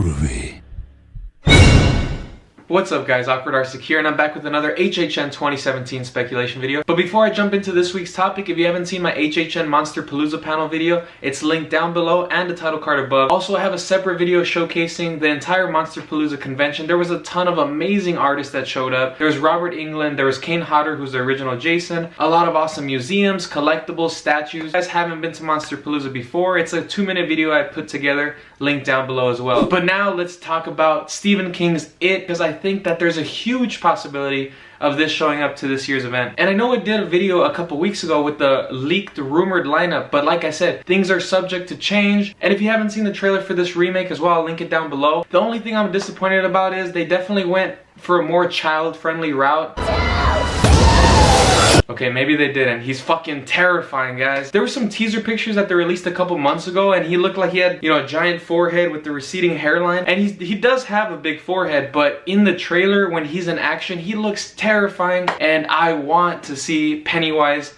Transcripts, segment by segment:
groovy. What's up guys, Awkward Arsic here, and I'm back with another HHN 2017 speculation video. But before I jump into this week's topic, if you haven't seen my HHN Monsterpalooza panel video, it's linked down below and the title card above. Also, I have a separate video showcasing the entire Monsterpalooza convention. There was a ton of amazing artists that showed up. There was Robert Englund, there was Kane Hodder, who's the original Jason, a lot of awesome museums, collectibles, statues. If you guys haven't been to Monsterpalooza before, it's a 2-minute video I put together, linked down below as well. But now let's talk about Stephen King's It, because I think that there's a huge possibility of this showing up to this year's event. And I know I did a video a couple weeks ago with the leaked, rumored lineup, but like I said, things are subject to change. And if you haven't seen the trailer for this remake as well, I'll link it down below. The only thing I'm disappointed about is they definitely went for a more child-friendly route. Okay, maybe they didn't. He's fucking terrifying, guys. There were some teaser pictures that they released a couple months ago, and he looked like he had, you know, a giant forehead with the receding hairline. And he does have a big forehead, but in the trailer, when he's in action, he looks terrifying. And I want to see Pennywise,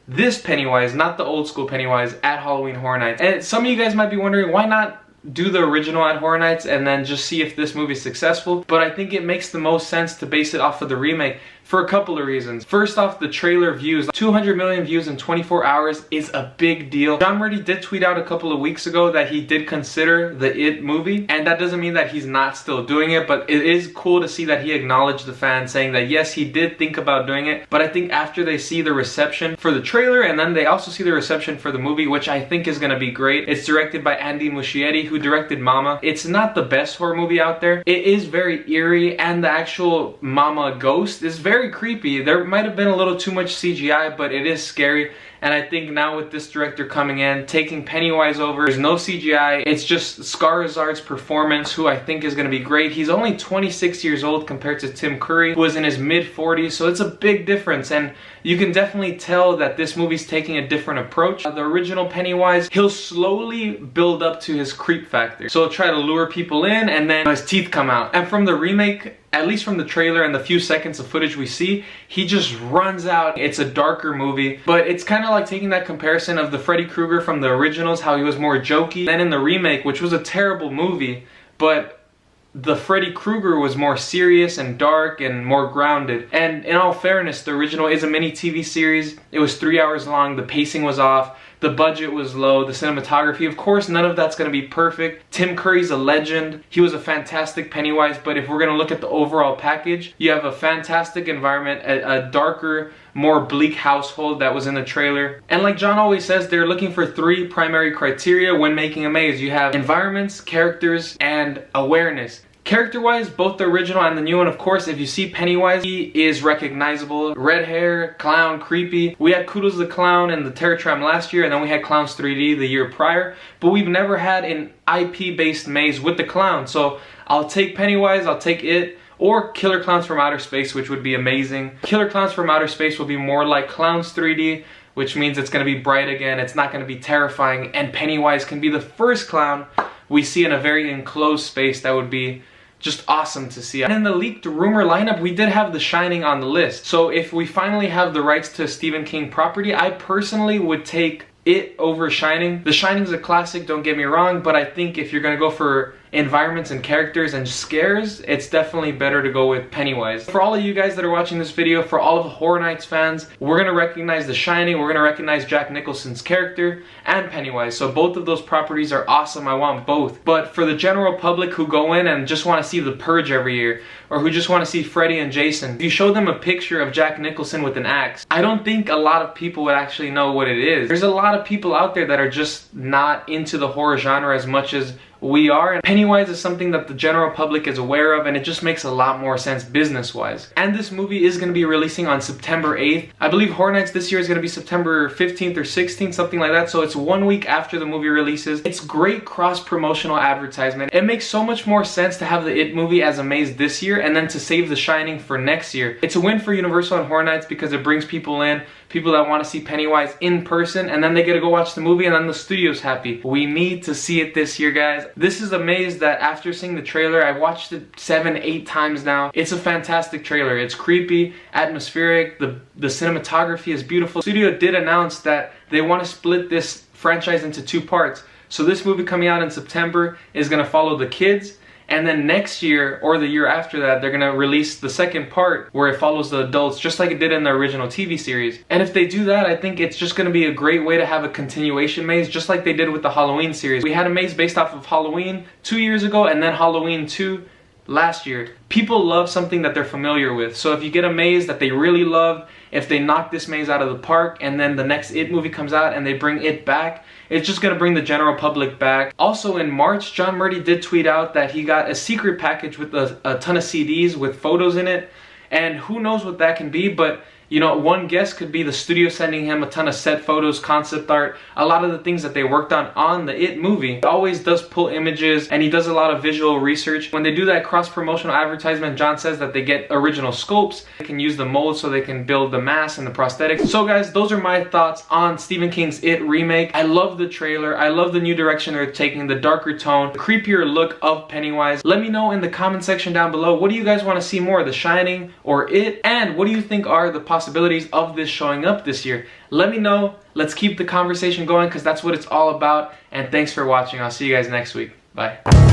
this Pennywise, not the old school Pennywise, at Halloween Horror Nights. And some of you guys might be wondering, why not do the original at Horror Nights and then just see if this movie is successful? But I think it makes the most sense to base it off of the remake for a couple of reasons. First off, the trailer views. 200 million views in 24 hours is a big deal. John Murdy did tweet out a couple of weeks ago that he did consider the It movie, and that doesn't mean that he's not still doing it, but it is cool to see that he acknowledged the fans, saying that yes, he did think about doing it. But I think after they see the reception for the trailer, and then they also see the reception for the movie, which I think is gonna be great. It's directed by Andy Muschietti, who directed Mama. It's not the best horror movie out there. It is very eerie, and the actual Mama ghost is very creepy. There might have been a little too much CGI, but it is scary. And I think now with this director coming in, taking Pennywise over, there's no CGI. It's just Skarsgård's performance, who I think is going to be great. He's only 26 years old compared to Tim Curry, who was in his mid-40s, so it's a big difference. And you can definitely tell that this movie's taking a different approach. The original Pennywise, he'll slowly build up to his creep factor. So he'll try to lure people in, and then his teeth come out. And from the remake, at least from the trailer and the few seconds of footage we see, he just runs out. It's a darker movie, but it's kind of like taking that comparison of the Freddy Krueger from the originals, how he was more jokey. Then in the remake, which was a terrible movie, but the Freddy Krueger was more serious and dark and more grounded. And in all fairness, the original is a mini TV series. It was 3 hours long, the pacing was off, the budget was low, the cinematography, of course, none of that's gonna be perfect. Tim Curry's a legend. He was a fantastic Pennywise, but if we're gonna look at the overall package, you have a fantastic environment, a darker, more bleak household that was in the trailer. And like John always says, they're looking for 3 primary criteria when making a maze. You have environments, characters, and awareness. Character-wise, both the original and the new one, of course, if you see Pennywise, he is recognizable. Red hair, clown, creepy. We had Kudos the Clown and the Terror Tram last year, and then we had Clowns 3D the year prior. But we've never had an IP-based maze with the clown. So I'll take Pennywise, I'll take It, or Killer Clowns from Outer Space, which would be amazing. Killer Clowns from Outer Space will be more like Clowns 3D, which means it's gonna be bright again, it's not gonna be terrifying, and Pennywise can be the first clown we see in a very enclosed space. That would be just awesome to see. And in the leaked rumor lineup, we did have The Shining on the list. So if we finally have the rights to a Stephen King property, I personally would take It over Shining. The Shining's a classic, don't get me wrong, but I think if you're gonna go for environments and characters and scares, it's definitely better to go with Pennywise. For all of you guys that are watching this video, for all of Horror Nights fans, we're gonna recognize The Shining, we're gonna recognize Jack Nicholson's character, and Pennywise. So both of those properties are awesome, I want both. But for the general public who go in and just wanna see The Purge every year, or who just wanna see Freddy and Jason, if you show them a picture of Jack Nicholson with an axe, I don't think a lot of people would actually know what it is. There's a lot of people out there that are just not into the horror genre as much as we are, and Pennywise is something that the general public is aware of, and it just makes a lot more sense business-wise. And this movie is going to be releasing on September 8th. I believe Horror Nights this year is going to be September 15th or 16th, something like that, so it's 1 week after the movie releases. It's great cross-promotional advertisement. It makes so much more sense to have the It movie as a maze this year, and then to save The Shining for next year. It's a win for Universal and Horror Nights because it brings people in, people that want to see Pennywise in person, and then they get to go watch the movie, and then the studio's happy. We need to see it this year, guys. This is a maze that after seeing the trailer, I've watched it 7, 8 times now. It's a fantastic trailer. It's creepy, atmospheric, the cinematography is beautiful. The studio did announce that they want to split this franchise into 2 parts. So this movie coming out in September is going to follow the kids, And then next year or the year after that, they're gonna release the second part where it follows the adults just like it did in the original TV series. And if they do that, I think it's just gonna be a great way to have a continuation maze, just like they did with the Halloween series. We had a maze based off of Halloween 2 years ago, and then Halloween 2 last year. People love something that they're familiar with. So if you get a maze that they really love, if they knock this maze out of the park and then the next It movie comes out and they bring It back, it's just gonna bring the general public back. Also in March, John Murdy did tweet out that he got a secret package with a ton of CDs with photos in it. And who knows what that can be, but you know, one guess could be the studio sending him a ton of set photos, concept art, a lot of the things that they worked on the It movie. He always does pull images and he does a lot of visual research. When they do that cross-promotional advertisement, John says that they get original sculpts. They can use the mold so they can build the mask and the prosthetics. So guys, those are my thoughts on Stephen King's It remake. I love the trailer. I love the new direction they're taking, the darker tone, the creepier look of Pennywise. Let me know in the comment section down below, what do you guys want to see more, The Shining or It? And what do you think are the possibilities of this showing up this year? Let me know. Let's keep the conversation going because that's what it's all about. And thanks for watching. I'll see you guys next week. Bye.